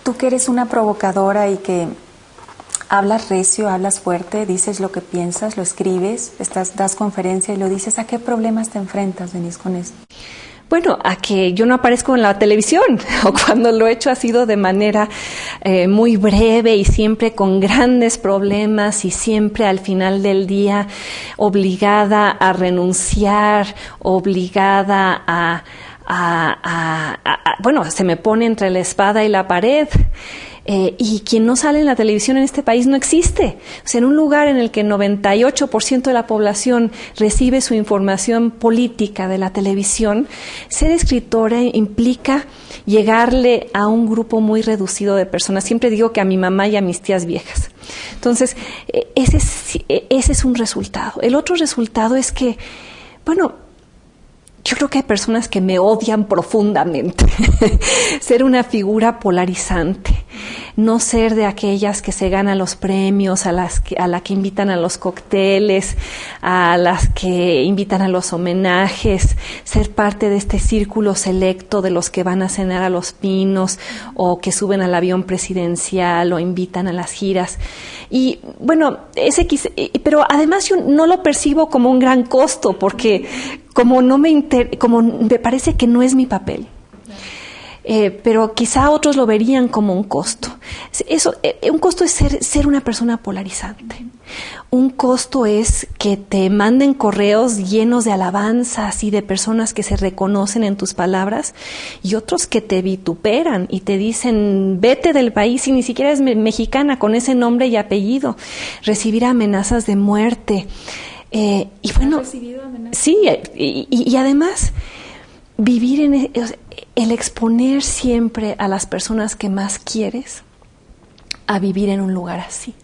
Tú que eres una provocadora y que hablas recio, hablas fuerte, dices lo que piensas, lo escribes, das conferencia y lo dices, ¿a qué problemas te enfrentas, Denise, con esto? Bueno, a que yo no aparezco en la televisión, o cuando lo he hecho ha sido de manera muy breve y siempre con grandes problemas y siempre al final del día obligada a renunciar, obligada bueno, se me pone entre la espada y la pared. Y quien no sale en la televisión en este país no existe. O sea, en un lugar en el que el 98% de la población recibe su información política de la televisión, ser escritora implica llegarle a un grupo muy reducido de personas. Siempre digo que a mi mamá y a mis tías viejas. Entonces, ese es un resultado. El otro resultado es que, bueno, yo creo que hay personas que me odian profundamente. Ser una figura polarizante. No ser de aquellas que se ganan los premios, a la que invitan a los cócteles, a las que invitan a los homenajes. Ser parte de este círculo selecto de los que van a cenar a Los Pinos o que suben al avión presidencial o invitan a las giras. Y bueno, pero además yo no lo percibo como un gran costo porque como me parece que no es mi papel. Pero quizá otros lo verían como un costo. Un costo es ser una persona polarizante. Un costo es que te manden correos llenos de alabanzas y de personas que se reconocen en tus palabras y otros que te vituperan y te dicen vete del país y ni siquiera es mexicana con ese nombre y apellido. Recibir amenazas de muerte. Y bueno, sí, y además vivir en el exponer siempre a las personas que más quieres a vivir en un lugar así,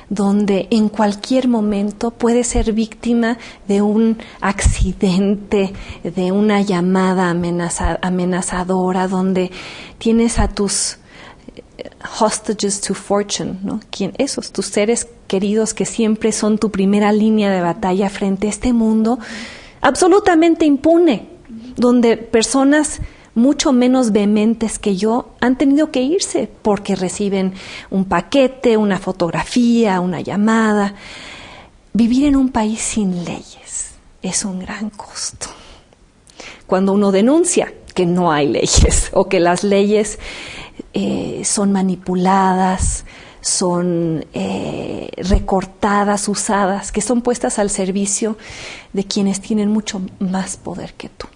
donde en cualquier momento puedes ser víctima de un accidente, de una llamada amenazadora, donde tienes a tus hostages to fortune, ¿no? Tus seres queridos que siempre son tu primera línea de batalla frente a este mundo absolutamente impune, donde personas mucho menos vehementes que yo han tenido que irse porque reciben un paquete, una fotografía, una llamada. Vivir en un país sin leyes es un gran costo. Cuando uno denuncia que no hay leyes o que las leyes son manipuladas, son recortadas, usadas, que son puestas al servicio de quienes tienen mucho más poder que tú.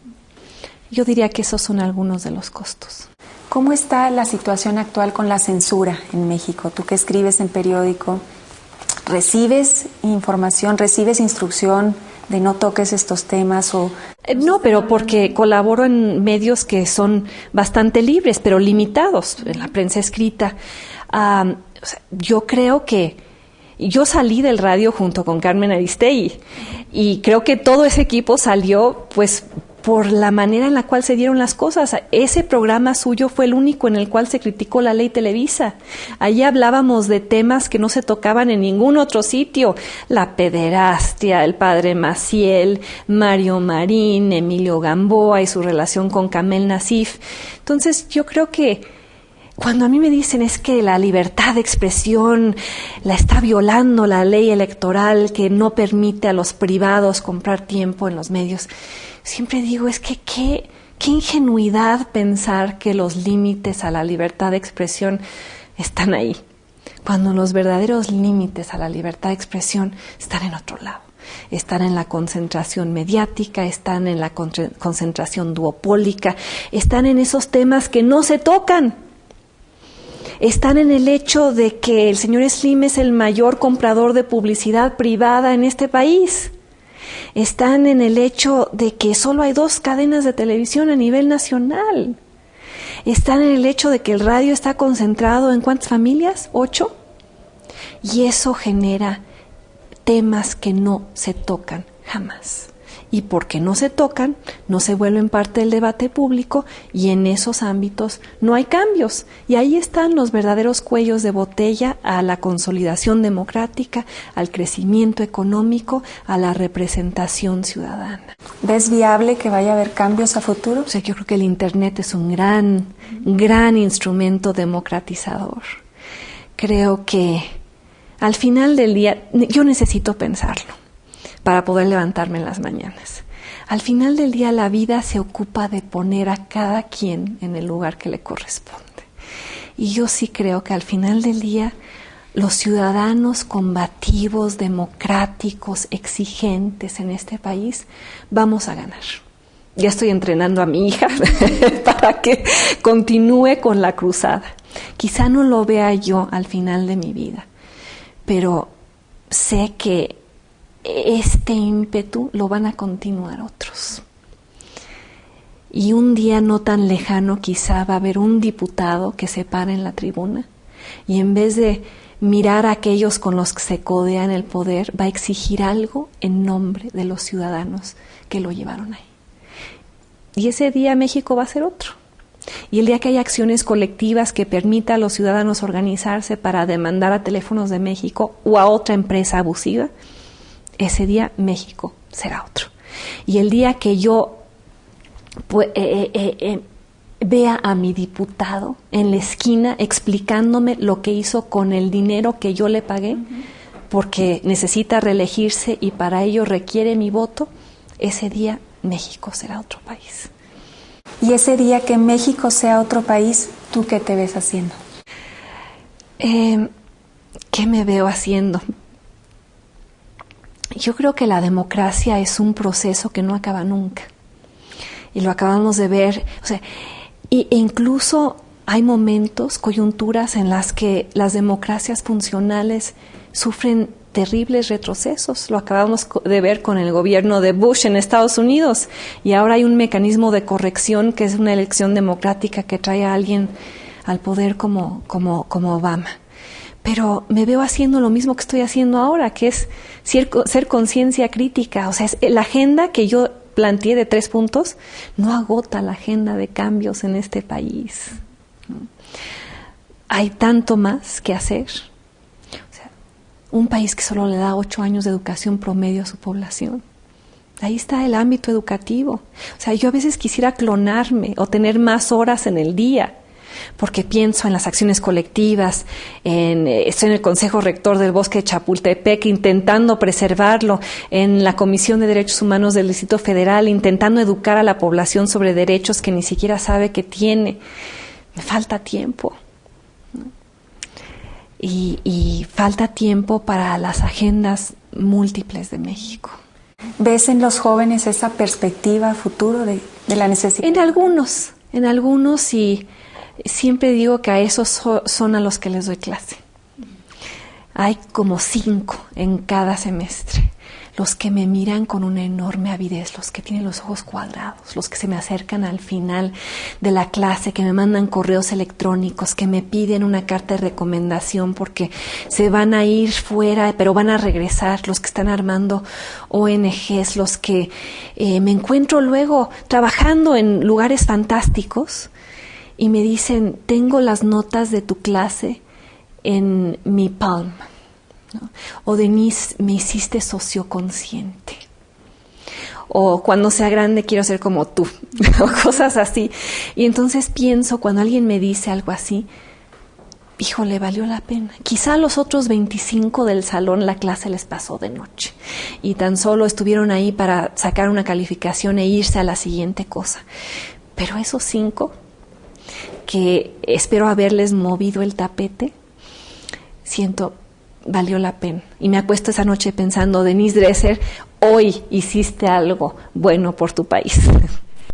Yo diría que esos son algunos de los costos. ¿Cómo está la situación actual con la censura en México? Tú que escribes en periódico, ¿recibes información, recibes instrucción de no toques estos temas? No, pero porque colaboro en medios que son bastante libres, pero limitados, en la prensa escrita. Yo creo que yo salí del radio junto con Carmen Aristegui y creo que todo ese equipo salió pues por la manera en la cual se dieron las cosas. Ese programa suyo fue el único en el cual se criticó la ley Televisa. Allí hablábamos de temas que no se tocaban en ningún otro sitio. La pederastia, el padre Maciel, Mario Marín, Emilio Gamboa y su relación con Kamel Nasif. Entonces yo creo que cuando a mí me dicen es que la libertad de expresión la está violando la ley electoral que no permite a los privados comprar tiempo en los medios, siempre digo es que qué ingenuidad pensar que los límites a la libertad de expresión están ahí, cuando los verdaderos límites a la libertad de expresión están en otro lado. Están en la concentración mediática, están en la concentración duopólica, están en esos temas que no se tocan. Están en el hecho de que el señor Slim es el mayor comprador de publicidad privada en este país. Están en el hecho de que solo hay 2 cadenas de televisión a nivel nacional. Están en el hecho de que el radio está concentrado en ¿cuántas familias? 8. Y eso genera temas que no se tocan jamás y porque no se tocan, no se vuelven parte del debate público y en esos ámbitos no hay cambios. Y ahí están los verdaderos cuellos de botella a la consolidación democrática, al crecimiento económico, a la representación ciudadana. ¿Ves viable que vaya a haber cambios a futuro? O sea, yo creo que el Internet es un gran instrumento democratizador. Creo que al final del día, yo necesito pensarlo para poder levantarme en las mañanas. Al final del día la vida se ocupa de poner a cada quien en el lugar que le corresponde. Y yo sí creo que al final del día los ciudadanos combativos, democráticos, exigentes en este país vamos a ganar. Ya estoy entrenando a mi hija para que continúe con la cruzada. Quizá no lo vea yo al final de mi vida, pero sé que este ímpetu lo van a continuar otros. Y un día no tan lejano quizá va a haber un diputado que se para en la tribuna y en vez de mirar a aquellos con los que se codea en el poder, va a exigir algo en nombre de los ciudadanos que lo llevaron ahí. Y ese día México va a ser otro. Y el día que haya acciones colectivas que permita a los ciudadanos organizarse para demandar a Teléfonos de México o a otra empresa abusiva, ese día México será otro. Y el día que yo vea a mi diputado en la esquina explicándome lo que hizo con el dinero que yo le pagué, porque necesita reelegirse y para ello requiere mi voto, ese día México será otro país. Y ese día que México sea otro país, ¿tú qué te ves haciendo? ¿Qué me veo haciendo? Yo creo que la democracia es un proceso que no acaba nunca. Y lo acabamos de ver. O sea, e incluso hay momentos, coyunturas en las que las democracias funcionales sufren terribles retrocesos. Lo acabamos de ver con el gobierno de Bush en Estados Unidos. Y ahora hay un mecanismo de corrección que es una elección democrática que trae a alguien al poder como Obama. Pero me veo haciendo lo mismo que estoy haciendo ahora, que es ser conciencia crítica. O sea, es la agenda que yo planteé de 3 puntos no agota la agenda de cambios en este país. Hay tanto más que hacer. O sea, un país que solo le da 8 años de educación promedio a su población. Ahí está el ámbito educativo. O sea, yo a veces quisiera clonarme o tener más horas en el día, porque pienso en las acciones colectivas, estoy en el Consejo Rector del Bosque de Chapultepec intentando preservarlo, en la Comisión de Derechos Humanos del Distrito Federal intentando educar a la población sobre derechos que ni siquiera sabe que tiene. Me falta tiempo, ¿no? Y falta tiempo para las agendas múltiples de México. ¿Ves en los jóvenes esa perspectiva futuro de la necesidad? En algunos y siempre digo que a esos son a los que les doy clase. Hay como 5 en cada semestre. Los que me miran con una enorme avidez, los que tienen los ojos cuadrados, los que se me acercan al final de la clase, que me mandan correos electrónicos, que me piden una carta de recomendación porque se van a ir fuera, pero van a regresar, los que están armando ONGs, los que me encuentro luego trabajando en lugares fantásticos y me dicen, tengo las notas de tu clase en mi Palm, ¿no? O Denise, me hiciste socioconsciente. O cuando sea grande quiero ser como tú, o cosas así. Y entonces pienso, cuando alguien me dice algo así, híjole, valió la pena. Quizá a los otros 25 del salón la clase les pasó de noche y tan solo estuvieron ahí para sacar una calificación e irse a la siguiente cosa. Pero esos 5, que espero haberles movido el tapete, siento, valió la pena. Y me acuesto esa noche pensando, Denise Dresser, hoy hiciste algo bueno por tu país.